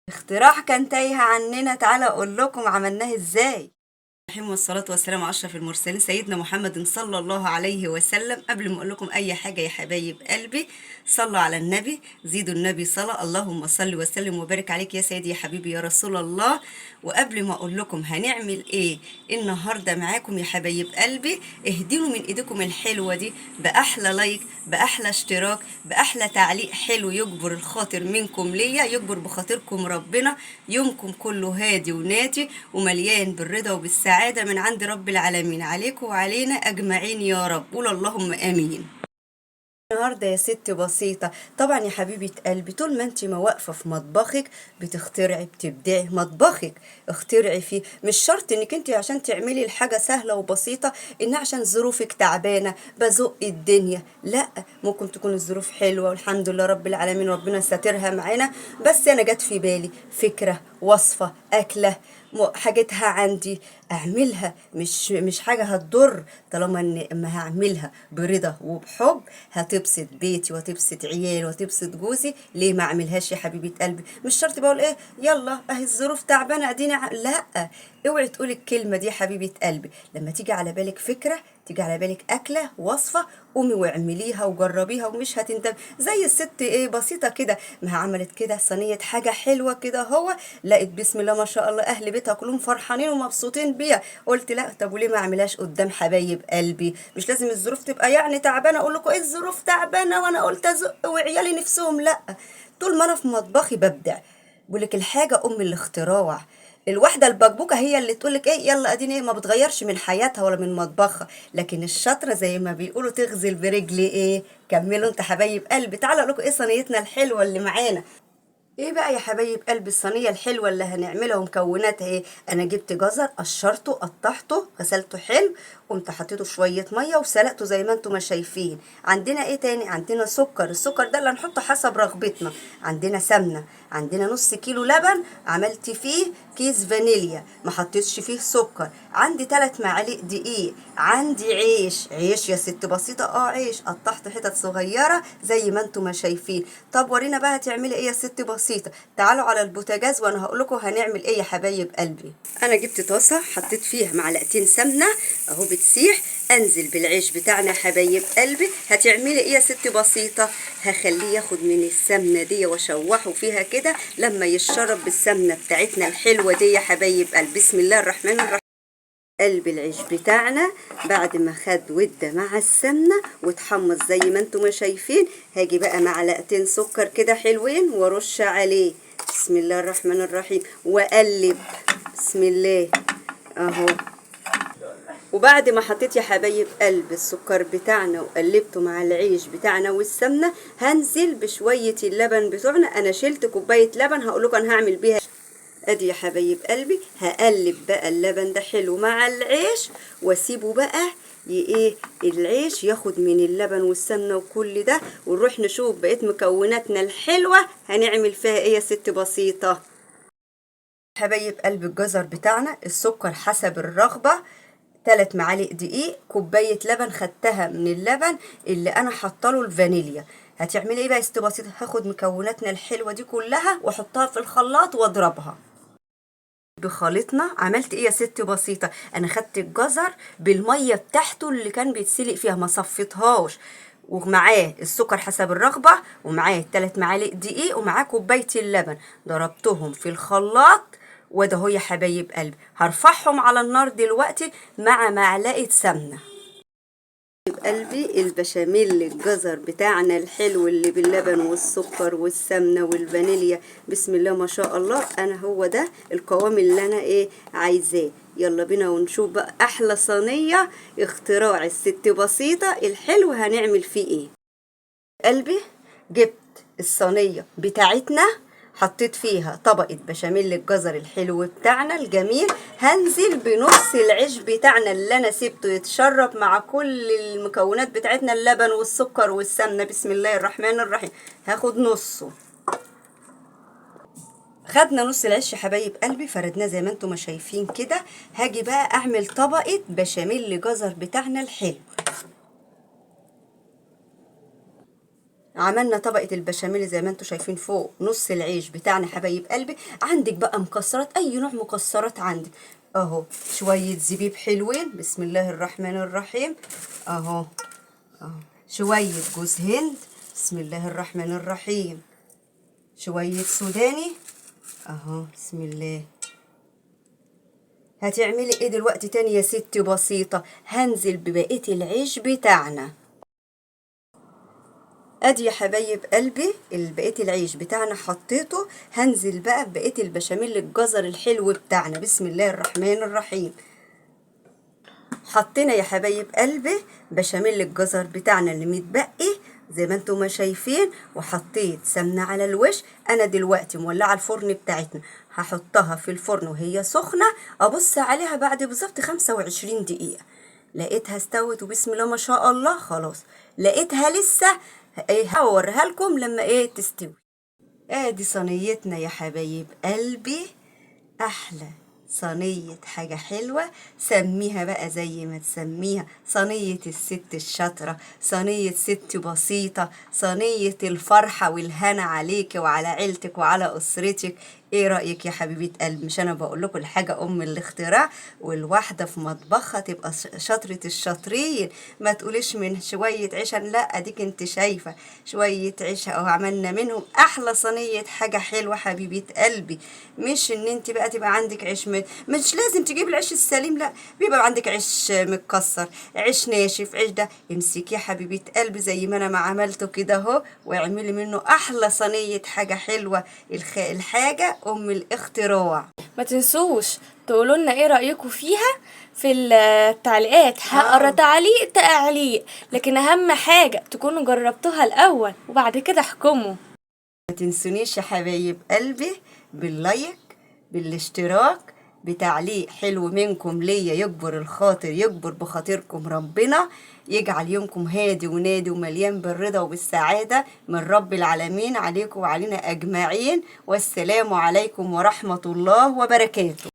اختراع كان تايه عننا، تعالى اقول لكم عملناه ازاي. الرحيم والصلاة والسلام على أشرف المرسلين سيدنا محمد صلى الله عليه وسلم. قبل ما أقول لكم أي حاجة يا حبايب قلبي، صلوا على النبي، زيدوا النبي صلاة. اللهم صل وسلم وبارك عليك يا سيدي يا حبيبي يا رسول الله. وقبل ما أقول لكم هنعمل إيه النهاردة معاكم يا حبايب قلبي، اهدينوا من إيديكم الحلوة دي بأحلى لايك، بأحلى اشتراك، بأحلى تعليق حلو يجبر الخاطر منكم ليا، يجبر بخاطركم ربنا. يومكم كله هادي وناتي ومليان بالرضا وبالسعادة من عند رب العالمين، عليكم وعلينا أجمعين يا رب. قول اللهم آمين. النهارده يا ست بسيطة. طبعا يا حبيبة قلبي، طول ما انت ما واقفة في مطبخك بتخترعي بتبدعي مطبخك، اخترعي فيه. مش شرط انك انت عشان تعملي الحاجة سهلة وبسيطة ان عشان ظروفك تعبانة بزق الدنيا، لا. ممكن تكون الظروف حلوة والحمد لله رب العالمين، ربنا ساترها معانا. بس انا جت في بالي فكرة، وصفة، اكلة، حاجتها عندي اعملها. مش حاجه هتضر، طالما ان اما هعملها برضا وبحب هتبسط بيتي وهتبسط عيالي وهتبسط جوزي. ليه ما اعملهاش يا حبيبه قلبي؟ مش شرط بقول ايه يلا اهي الظروف تعبانه اديني لا. اوعي تقولي الكلمه دي يا حبيبه قلبي. لما تيجي على بالك فكره، تيجي على بالك اكله، وصفه، قومي واعمليها وجربيها ومش هتندم. زي الست ايه بسيطه كده، ما عملت كده صينيه حاجه حلوه كده، هو لقيت بسم الله ما شاء الله اهل بيتها كلهم فرحانين ومبسوطين بيها. قلت لا، طب وليه ما اعملهاش قدام حبايب قلبي؟ مش لازم الظروف تبقى يعني تعبانه اقول لكم ايه الظروف تعبانه وانا قلت ازق وعيالي نفسهم، لا. طول ما انا في مطبخي ببدع. بقول لك الحاجه ام الاختراع. الواحده البكبوكه هي اللي تقول لك ايه يلا اديني ايه، ما بتغيرش من حياتها ولا من مطبخها. لكن الشاطره زي ما بيقولوا تغزل برجل ايه. كملوا انت حبايب قلبي، تعالوا اقول لكم ايه صينيتنا الحلوه اللي معانا. ايه بقى يا حبايب قلب الصينيه الحلوه اللي هنعملها ومكوناتها ايه؟ انا جبت جزر، قشرته، قطعته، غسلته حلو، قمت حطيته شويه ميه وسلقته زي ما انتم ما شايفين. عندنا ايه تاني؟ عندنا سكر، السكر ده اللي هنحطه حسب رغبتنا. عندنا سمنه، عندنا نص كيلو لبن، عملت فيه كيس فانيليا ما حطيتش فيه سكر. عندي 3 معالق دقيق، عندي عيش يا ست بسيطه، عيش قطعت حتت صغيره زي ما انتم ما شايفين. طب ورينا بقى هتعملي ايه يا ست بسيطه. تعالوا على البوتاجاز وانا هقول لكم هنعمل ايه يا حبايب قلبي. انا جبت طاسه حطيت فيها معلقتين سمنه اهو بتسيح. انزل بالعيش بتاعنا يا حبايب قلبي. هتعملي ايه يا ست بسيطه؟ هخليه ياخد من السمنه دي واشوحه فيها كده لما يشرب بالسمنه بتاعتنا الحلوه دي يا حبايب قلبي. بسم الله الرحمن الرحيم. قلب العيش بتاعنا بعد ما خد ودة مع السمنة واتحمص زي ما انتم ما شايفين، هاجي بقى معلقتين سكر كده حلوين وارش عليه. بسم الله الرحمن الرحيم واقلب. بسم الله اهو. وبعد ما حطيت يا حبايب قلب السكر بتاعنا وقلبته مع العيش بتاعنا والسمنة، هنزل بشوية اللبن بتوعنا. انا شلت كوباية لبن هقول لكم انا هعمل بيها. ادي يا حبايب قلبي هقلب بقى اللبن ده حلو مع العيش واسيبه بقى ايه العيش ياخد من اللبن والسمنه وكل ده، ونروح نشوف بقيت مكوناتنا الحلوه هنعمل فيها ايه يا ست بسيطه. حبايب قلب الجزر بتاعنا، السكر حسب الرغبه، 3 معالق دقيق، كوبايه لبن خدتها من اللبن اللي انا حاطه له الفانيليا. هتعملي ايه بقى يا ست بسيطه؟ هاخد مكوناتنا الحلوه دي كلها واحطها في الخلاط واضربها. بخلطنا عملت ايه يا ست بسيطه؟ انا خدت الجزر بالميه بتاعته اللي كان بيتسلق فيها ما صفيتهاش، ومعاه السكر حسب الرغبه، ومعاه 3 معالق دقيق، ومعاه كوبايه اللبن، ضربتهم في الخلاط. وده هو يا حبايب قلبي هرفعهم على النار دلوقتي مع معلقه سمنه. قلبي البشاميل الجزر بتاعنا الحلو اللي باللبن والسكر والسمنة والفانيليا، بسم الله ما شاء الله، انا هو ده القوام اللي انا ايه عايزاه. يلا بينا ونشوف بقى احلى صينية اختراع الست بسيطة الحلو هنعمل فيه ايه. قلبي جبت الصينية بتاعتنا، حطيت فيها طبقة بشاميل الجزر الحلو بتاعنا الجميل. هنزل بنص العيش بتاعنا اللي انا سبته يتشرب مع كل المكونات بتاعتنا اللبن والسكر والسمنة. بسم الله الرحمن الرحيم. هاخد نصه. خدنا نص العيش يا حبايب قلبي، فردناه زي ما انتم ما شايفين كده. هاجي بقى اعمل طبقة بشاميل جزر بتاعنا الحلو. عملنا طبقة البشاميل زي ما انتوا شايفين فوق نص العيش بتاعنا حبايب قلبي. عندك بقى مكسرات، اي نوع مكسرات عندك اهو. شوية زبيب حلوين، بسم الله الرحمن الرحيم اهو. اهو شوية جوز هند، بسم الله الرحمن الرحيم. شوية سوداني اهو، بسم الله. هتعملي ايه دلوقتي تاني يا ستي؟ بسيطة، هنزل ببقية العيش بتاعنا. ادي يا حبايب قلبي بقية العيش بتاعنا حطيته. هنزل بقى ببقية البشاميل الجزر الحلو بتاعنا، بسم الله الرحمن الرحيم. حطينا يا حبايب قلبي بشاميل الجزر بتاعنا اللي متبقي زي ما انتم ما شايفين، وحطيت سمنه على الوش. انا دلوقتي مولعه الفرن بتاعتنا، هحطها في الفرن وهي سخنه، ابص عليها بعد بالظبط 25 دقيقه. لقيتها استوت وبسم الله ما شاء الله. خلاص لقيتها لسه، هوريها لكم لما تستوي. ادي صينيتنا يا حبايب قلبي، احلى صينية حاجة حلوة. سميها بقى زي ما تسميها، صينية الست الشاطرة، صينية ست بسيطة، صينية الفرحة والهنا عليك وعلى عيلتك وعلى أسرتك. ايه رأيك يا حبيبة قلب؟ مش انا بقول لكم الحاجة ام الاختراع، والواحدة في مطبخها تبقى شاطرة الشاطرين. ما تقوليش من شوية عيش، لا اديك انت شايفة شوية عيش اهو عملنا منهم احلى صينية حاجة حلوة حبيبة قلبي. مش ان انت بقى تبقى عندك عيش مش لازم تجيب العيش السليم، لا، بيبقى عندك عيش متكسر، عيش ناشف، عيش ده امسكيه يا حبيبة قلبي زي ما انا ما عملته كده اهو، واعملي منه احلى صينية حاجة حلوة. الحاجة ام الاختراع. ما تنسوش تقولوا لنا ايه رأيكم فيها في التعليقات. هقرا تعليق، لكن اهم حاجة تكونوا جربتوها الاول وبعد كده احكموا. ما تنسونيش يا حبايب قلبي باللايك، بالاشتراك، بتعليق حلو منكم ليا يكبر الخاطر، يكبر بخاطركم ربنا، يجعل يومكم هادي ونادي ومليان بالرضا وبالسعادة من رب العالمين عليكم وعلينا أجمعين. والسلام عليكم ورحمة الله وبركاته.